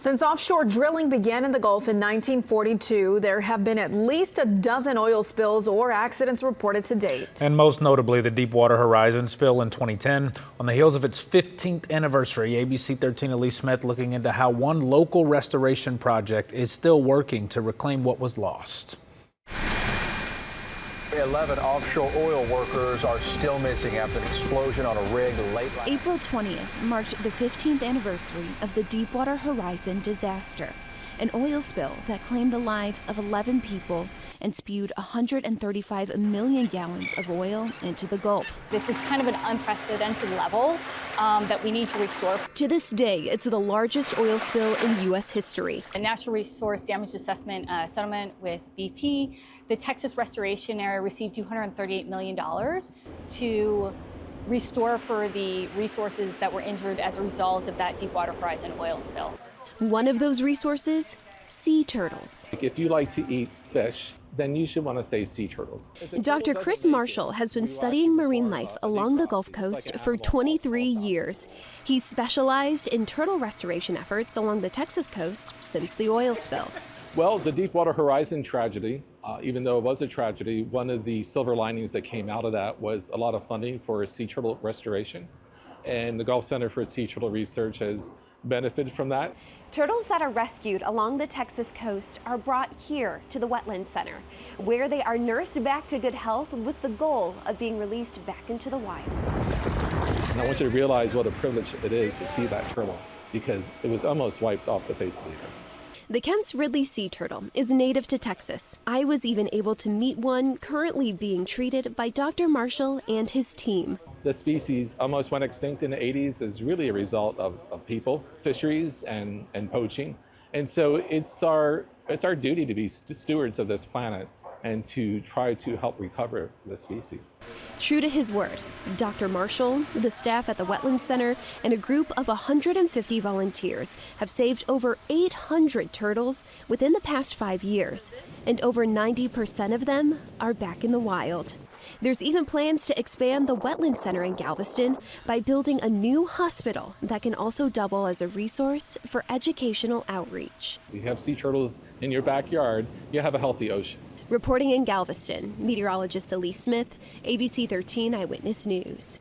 Since offshore drilling began in the Gulf in 1942, there have been at least a dozen oil spills or accidents reported to date. And most notably, the Deepwater Horizon spill in 2010. On the heels of its 15th anniversary, ABC 13 Elise Smith looking into how one local restoration project is still working to reclaim what was lost. 11 offshore oil workers are still missing after an explosion on a rig late last April 20th marked the 15th anniversary of the Deepwater Horizon disaster, an oil spill that claimed the lives of 11 people and spewed 135 million gallons of oil into the Gulf. This is kind of an unprecedented level that we need to restore. To this day, it's the largest oil spill in U.S. history. A Natural Resource Damage Assessment settlement with BP, the Texas restoration area received $238 million to restore for the resources that were injured as a result of that Deepwater Horizon oil spill. One of those resources, sea turtles. If you like to eat fish, then you should want to say sea turtles. Dr. Chris Marshall has been studying marine life along the Gulf Coast for 23 years. He's specialized in turtle restoration efforts along the Texas coast since the oil spill. Well, the Deepwater Horizon tragedy, even though it was a tragedy, one of the silver linings that came out of that was a lot of funding for sea turtle restoration. And the Gulf Center for Sea Turtle Research has benefited from that. Turtles that are rescued along the Texas coast are brought here to the Wetland Center, where they are nursed back to good health with the goal of being released back into the wild. And I want you to realize what a privilege it is to see that turtle, because it was almost wiped off the face of the earth. The Kemp's Ridley sea turtle is native to Texas. I was even able to meet one currently being treated by Dr. Marshall and his team. The species almost went extinct in the 80s is really a result of people, fisheries, and poaching. And so it's our duty to be stewards of this planet and to try to help recover the species. True to his word, Dr. Marshall, the staff at the Wetland Center, and a group of 150 volunteers have saved over 800 turtles within the past 5 years, and over 90% of them are back in the wild. There's even plans to expand the Wetland Center in Galveston by building a new hospital that can also double as a resource for educational outreach. If you have sea turtles in your backyard, you have a healthy ocean. Reporting in Galveston, meteorologist Elise Smith, ABC 13 Eyewitness News.